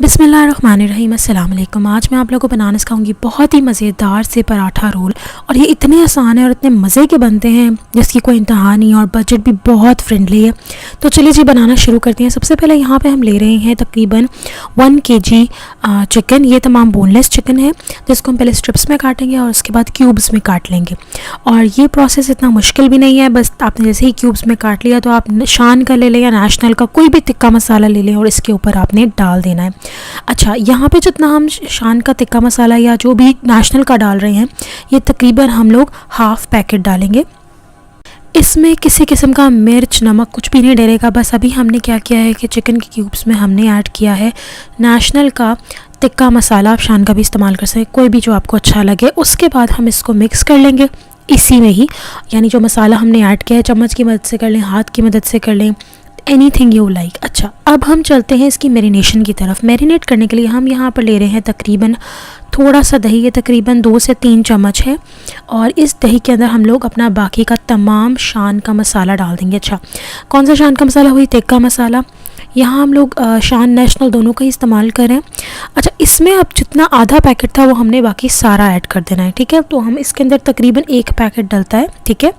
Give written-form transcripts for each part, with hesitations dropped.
बिस्मिल्लाहिर्रहमानिर्रहीम, अस्सलाम वालेकुम। आज मैं आप लोगों को बनाना सिखाऊंगी बहुत ही मज़ेदार से पराठा रोल। और ये इतने आसान है और इतने मज़े के बनते हैं जिसकी कोई इंतहा नहीं है और बजट भी बहुत फ्रेंडली है। तो चलिए जी बनाना शुरू करते हैं। सबसे पहले यहाँ पे हम ले रहे हैं तकरीबन 1 kg चिकन। ये तमाम बोनलेस चिकन है जिसको हम पहले स्ट्रिप्स में काटेंगे और उसके बाद क्यूब्स में काट लेंगे। और ये प्रोसेस इतना मुश्किल भी नहीं है, बस आपने जैसे ही क्यूब्स में काट लिया तो आप शान का ले लें या नेशनल का कोई भी तिक्का मसाला ले लें और इसके ऊपर आपने डाल देना है। अच्छा, यहाँ पे जितना हम शान का तिक्का मसाला या जो भी नेशनल का डाल रहे हैं ये तकरीबन हम लोग हाफ़ पैकेट डालेंगे। इसमें किसी किस्म का मिर्च नमक कुछ भी नहीं डलेगा। बस अभी हमने क्या किया है कि चिकन के क्यूब्स में हमने ऐड किया है नेशनल का तिक्का मसाला। आप शान का भी इस्तेमाल कर सकते हैं, कोई भी जो आपको अच्छा लगे। उसके बाद हम इसको मिक्स कर लेंगे इसी में ही, यानी जो मसाला हमने ऐड किया है चम्मच की मदद से कर लें, हाथ की मदद से कर लें, एनीथिंग यू लाइक। अच्छा, अब हम चलते हैं इसकी मैरिनेशन की तरफ। मैरिनेट करने के लिए हम यहाँ पर ले रहे हैं तकरीबन थोड़ा सा दही, ये तकरीबन 2 से 3 चम्मच है। और इस दही के अंदर हम लोग अपना बाकी का तमाम शान का मसाला डाल देंगे। अच्छा, कौन सा शान का मसाला? हुई तिक्का मसाला। यहाँ हम लोग शान नेशनल दोनों का ही इस्तेमाल करें। अच्छा, इसमें अब जितना आधा पैकेट था वो हमने बाकी सारा ऐड कर देना है, ठीक है। तो हम इसके अंदर तकरीबन 1 पैकेट डलता है, ठीक है।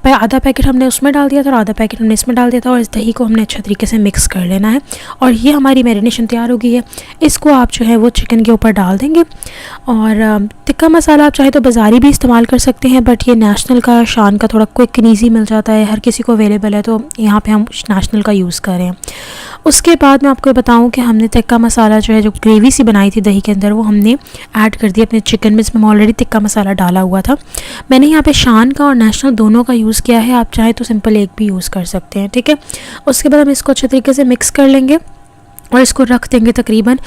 आधा पैकेट हमने उसमें डाल दिया था और आधा पैकेट हमने इसमें डाल दिया था। और इस दही को हमने अच्छे तरीके से मिक्स कर लेना है। और ये हमारी मैरिनेशन तैयार हो गई है। इसको आप जो है वो चिकन के ऊपर डाल देंगे। और तिक्का मसाला आप चाहे तो बाज़ारी भी इस्तेमाल कर सकते हैं, बट ये नेशनल का शान का थोड़ा क्विक एंड ईजी मिल जाता है, हर किसी को अवेलेबल है, तो यहाँ पे हम नेशनल का यूज़ कर रहे हैं। उसके बाद मैं आपको बताऊं कि हमने तिक्का मसाला जो है जो ग्रेवी सी बनाई थी दही के अंदर वो हमने ऐड कर दिया अपने चिकन में। इसमें ऑलरेडी तिक्का मसाला डाला हुआ था। मैंने यहाँ पे शान का और नेशनल दोनों का यूज़ किया है, आप चाहे तो सिंपल एक भी यूज़ कर सकते हैं, ठीक है। उसके बाद हम इसको अच्छे तरीके से मिक्स कर लेंगे और इसको रख देंगे तकरीबन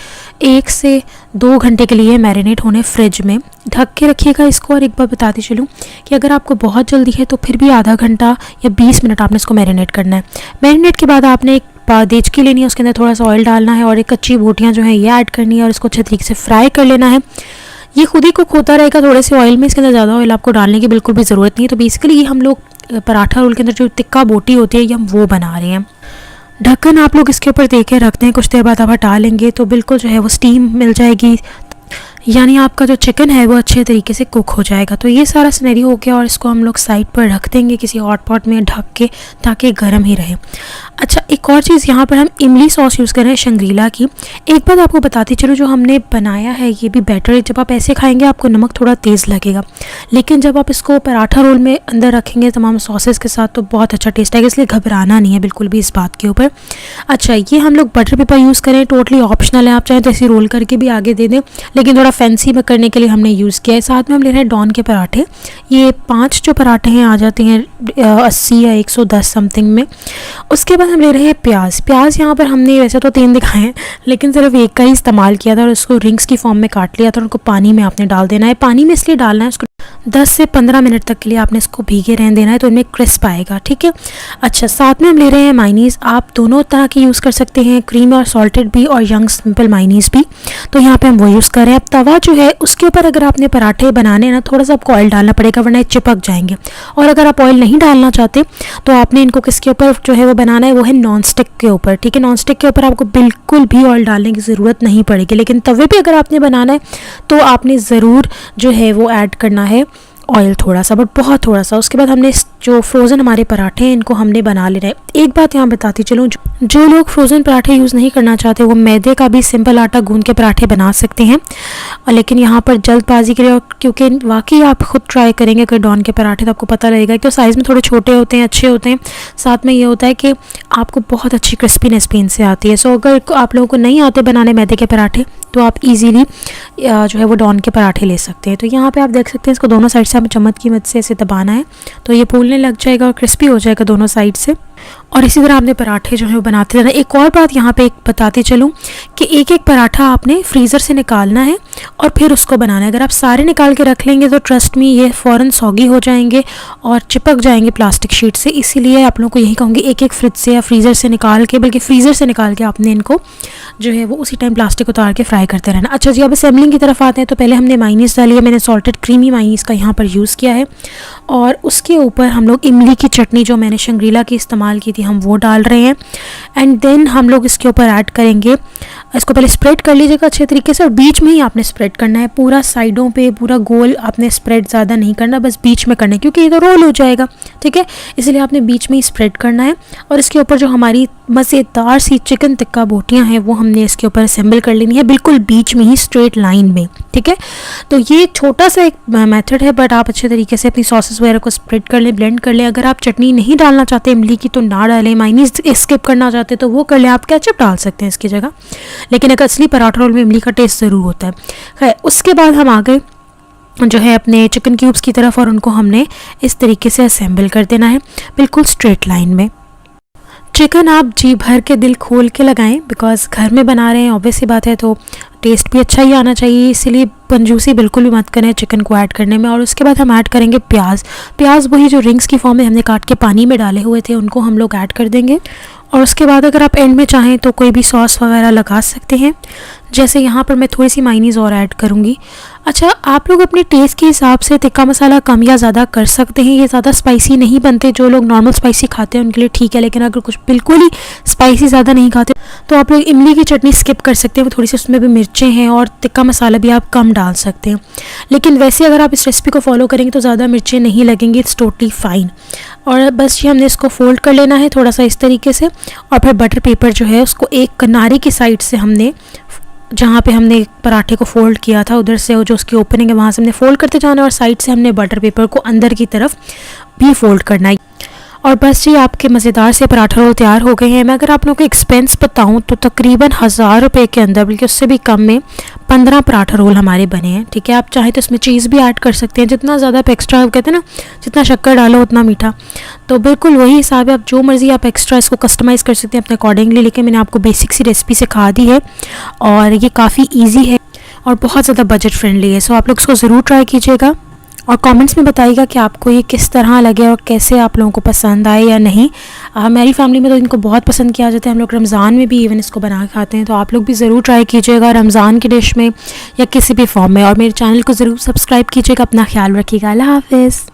1 से 2 घंटे के लिए मैरिनेट होने फ्रिज में। ढक के रखिएगा इसको। और एक बार बताती चलूँ कि अगर आपको बहुत जल्दी है तो फिर भी आधा घंटा या 20 मिनट आपने इसको मैरिनेट करना है। मैरिनेट के बाद आपने एक देचकी लेनी है, उसके अंदर थोड़ा सा ऑयल डालना है और एक कच्ची बोटियाँ जो है ये ऐड करनी है और इसको अच्छे तरीके से फ्राई कर लेना है। ये खुद ही कुक होता रहेगा थोड़े से ऑयल में, इसके अंदर ज़्यादा ऑयल आपको डालने की बिल्कुल भी ज़रूरत नहीं है। तो बेसिकली ये हम लोग पराठा रोल के अंदर जो तिक्का बोटी होती है ये हम वो बना रहे हैं। ढक्कन आप लोग इसके ऊपर दे के रखते हैं, कुछ देर बाद आप हटा लेंगे तो बिल्कुल जो है वो स्टीम मिल जाएगी, यानी आपका जो चिकन है वो अच्छे तरीके से कुक हो जाएगा। तो ये सारा सिनेरियो हो गया और इसको हम लोग साइड पर रख देंगे किसी हॉट पॉट में ढक के, ताकि गर्म ही रहे। अच्छा, एक और चीज़, यहाँ पर हम इमली सॉस यूज़ कर रहे हैं शंग्रीला की। एक बात आपको बताती चलो, जो हमने बनाया है ये भी बैटर, जब आप ऐसे खाएंगे आपको नमक थोड़ा तेज़ लगेगा, लेकिन जब आप इसको पराठा रोल में अंदर रखेंगे तमाम सॉसेस के साथ तो बहुत अच्छा टेस्ट आएगा, इसलिए घबराना नहीं है बिल्कुल भी इस बात के ऊपर। अच्छा, ये हम लोग बटर पेपर यूज़ करें, टोटली ऑप्शनल है, आप चाहें तो ऐसे रोल करके भी आगे दे दें, लेकिन थोड़ा फैंसी में करने के लिए हमने यूज़ किया है। साथ में हम ले रहे हैं डॉन के पराठे। ये 5 जो पराठे हैं आ जाते हैं 80 या 110 समथिंग में। उसके बाद हम ले रहे हैं प्याज यहाँ पर हमने वैसे तो 3 दिखाए हैं लेकिन सिर्फ एक का ही इस्तेमाल किया था और उसको रिंग्स की फॉर्म में काट लिया था और उनको पानी में आपने डाल देना है। पानी में इसलिए डालना है, उसको 10 से 15 मिनट तक के लिए आपने इसको भीगे रहने देना है तो इनमें क्रिस्प आएगा, ठीक है। अच्छा, साथ में हम ले रहे हैं मायनीज़। आप दोनों तरह की यूज़ कर सकते हैं, क्रीम और सॉल्टेड भी और यंग सिंपल मायनीज़ भी, तो यहाँ पे हम वो यूज़ कर रहे हैं। अब तवा जो है उसके ऊपर अगर आपने पराठे बनाने ना थोड़ा सा आपको ऑयल डालना पड़ेगा वरना चिपक जाएंगे। और अगर आप ऑयल नहीं डालना चाहते तो आपने इनको किसके ऊपर जो है वो बनाना है, वो है नॉन स्टिक के ऊपर, ठीक है। नॉन स्टिक के ऊपर आपको बिल्कुल भी ऑयल डालने की ज़रूरत नहीं पड़ेगी, लेकिन तवे पे अगर आपने बनाना है तो आपने ज़रूर जो है वो ऐड करना है ऑयल थोड़ा सा, बट बहुत थोड़ा सा। उसके बाद हमने जो फ्रोज़न हमारे पराठे हैं इनको हमने बना लेना है। एक बात यहाँ बताती चलूँ, जो लोग फ्रोज़न पराठे यूज़ नहीं करना चाहते वो मैदे का भी सिंपल आटा गूंद के पराठे बना सकते हैं। और लेकिन यहाँ पर जल्दबाजी करें, और क्योंकि वाकई आप खुद ट्राई करेंगे अगर डॉन के पराठे तो आपको पता लगेगा कि साइज़ में थोड़े छोटे होते हैं, अच्छे होते हैं। साथ में ये होता है कि आपको बहुत अच्छी क्रिस्पीनेस भी इनसे आती है। सो अगर आप लोगों को नहीं आते बनाने मैदे के पराठे तो आप इजीली जो है वो डॉन के पराठे ले सकते हैं। तो यहाँ पे आप देख सकते हैं इसको दोनों साइड से हमें चम्मच की मदद से ऐसे दबाना है तो ये फूलने लग जाएगा और क्रिस्पी हो जाएगा दोनों साइड से। और इसी तरह आपने पराठे जो है वो बनाते रहना। एक और बात यहाँ पे बताती चलूँ कि एक एक पराठा आपने फ्रीज़र से निकालना है और फिर उसको बनाना है। अगर आप सारे निकाल के रख लेंगे तो ट्रस्ट मी ये फ़ौरन सॉगी हो जाएंगे और चिपक जाएंगे प्लास्टिक शीट से। इसीलिए आप लोगों को यही कहूँगी एक एक फ्रिज से या फ्रीज़र से निकाल के, बल्कि फ्रीज़र से निकाल के आपने इनको जो है वो उसी टाइम प्लास्टिक उतार के फ्राई करते रहना। अच्छा जी, अब असेंबलिंग की तरफ आते हैं। तो पहले हमने मायनीज़ डाली है, मैंने सॉल्टेड क्रीमी मायनीज़ का यहाँ पर यूज़ किया है। और उसके ऊपर हम लोग इमली की चटनी जो मैंने शंग्रीला की इस्तेमाल की थी हम वो डाल रहे हैं। एंड देन हम लोग इसके ऊपर ऐड करेंगे, इसको पहले स्प्रेड कर लीजिएगा अच्छे तरीके से, और बीच में ही आपने स्प्रेड करना है, पूरा साइडों पे पूरा गोल आपने स्प्रेड ज़्यादा नहीं करना, बस बीच में करना है क्योंकि ये तो रोल हो जाएगा, ठीक है, इसलिए आपने बीच में ही स्प्रेड करना है। और इसके ऊपर जो हमारी मज़ेदार सी चिकन टिक्का बोटियाँ हैं वो हमने इसके ऊपर असेंबल कर लेनी है, बिल्कुल बीच में ही स्ट्रेट लाइन में, ठीक है। तो ये छोटा सा एक मेथड है, बट आप अच्छे तरीके से अपनी सॉसेस वगैरह को स्प्रेड कर लें, ब्लेंड कर लें। अगर आप चटनी नहीं डालना चाहते इमली की तो ना डालें, मायनीज स्किप करना चाहते तो वो कर लें, आप केचप डाल सकते हैं इसकी जगह, लेकिन एक असली पराठा रोल में इमली का टेस्ट ज़रूर होता है। खैर, उसके बाद हम आ गए जो है अपने चिकन क्यूब्स की तरफ, और उनको हमने इस तरीके से असेंबल कर देना है बिल्कुल स्ट्रेट लाइन में। चिकन आप जी भर के दिल खोल के लगाएं, बिकॉज़ घर में बना रहे हैं, ऑब्वियस सी बात है, तो टेस्ट भी अच्छा ही आना चाहिए, इसलिए कंजूसी बिल्कुल भी मत करें चिकन को ऐड करने में। और उसके बाद हम ऐड करेंगे प्याज वही जो रिंग्स की फॉर्म में हमने काट के पानी में डाले हुए थे उनको हम लोग ऐड कर देंगे। और उसके बाद अगर आप एंड में चाहें तो कोई भी सॉस वगैरह लगा सकते हैं, जैसे यहाँ पर मैं थोड़ी सी मायनीज़ और ऐड करूँगी। अच्छा, आप लोग अपने टेस्ट के हिसाब से तिक्का मसाला कम या ज़्यादा कर सकते हैं, ये ज़्यादा स्पाइसी नहीं बनते, जो लोग नॉर्मल स्पाइसी खाते हैं उनके लिए ठीक है, लेकिन अगर कुछ बिल्कुल ही स्पाइसी ज़्यादा नहीं खाते तो आप लोग इमली की चटनी स्किप कर सकते हैं, वो थोड़ी सी उसमें भी मिर्चें हैं, और तिक्का मसाला भी आप कम डाल सकते हैं। लेकिन वैसे अगर आप इस रेसिपी को फॉलो करेंगे तो ज़्यादा मिर्चें नहीं लगेंगी, इट्स टोटली फाइन। और बस ये हमने इसको फोल्ड कर लेना है थोड़ा सा इस तरीके से, और फिर बटर पेपर जो है उसको एक किनारे की साइड से हमने, जहाँ पे हमने पराठे को फोल्ड किया था उधर से जो उसकी ओपनिंग है वहाँ से हमने फोल्ड करते जाना है, और साइड से हमने बटर पेपर को अंदर की तरफ भी फोल्ड करना है। और बस जी आपके मज़ेदार से पराठा रोल तैयार हो गए हैं। मैं अगर आप लोगों को एक्सपेंस बताऊं तो तकरीबन 1000 रुपये के अंदर, बल्कि उससे भी कम में 15 पराठा रोल हमारे बने हैं, ठीक है। आप चाहें तो इसमें चीज़ भी ऐड कर सकते हैं, जितना ज़्यादा आप एक्स्ट्रा, कहते हैं ना जितना शक्कर डालो उतना मीठा, तो बिल्कुल वही हिसाब है, आप जो मर्ज़ी आप एक्स्ट्रा इसको कस्टमाइज़ कर सकते हैं अपने अकॉर्डिंगली। लेकिन मैंने आपको बेसिक सी रेसिपी सिखा दी है और ये काफ़ी ईजी है और बहुत ज़्यादा बजट फ्रेंडली है, सो आप लोग इसको ज़रूर ट्राई कीजिएगा और कमेंट्स में बताइएगा कि आपको ये किस तरह लगे और कैसे आप लोगों को पसंद आए या नहीं। मेरी फैमिली में तो इनको बहुत पसंद किया जाता है, हम लोग रमज़ान में भी इवन इसको बना के खाते हैं, तो आप लोग भी ज़रूर ट्राई कीजिएगा रमज़ान की डिश में या किसी भी फॉर्म में। और मेरे चैनल को ज़रूर सब्सक्राइब कीजिएगा। अपना ख्याल रखिएगा। अल्लाह हाफ़िज़।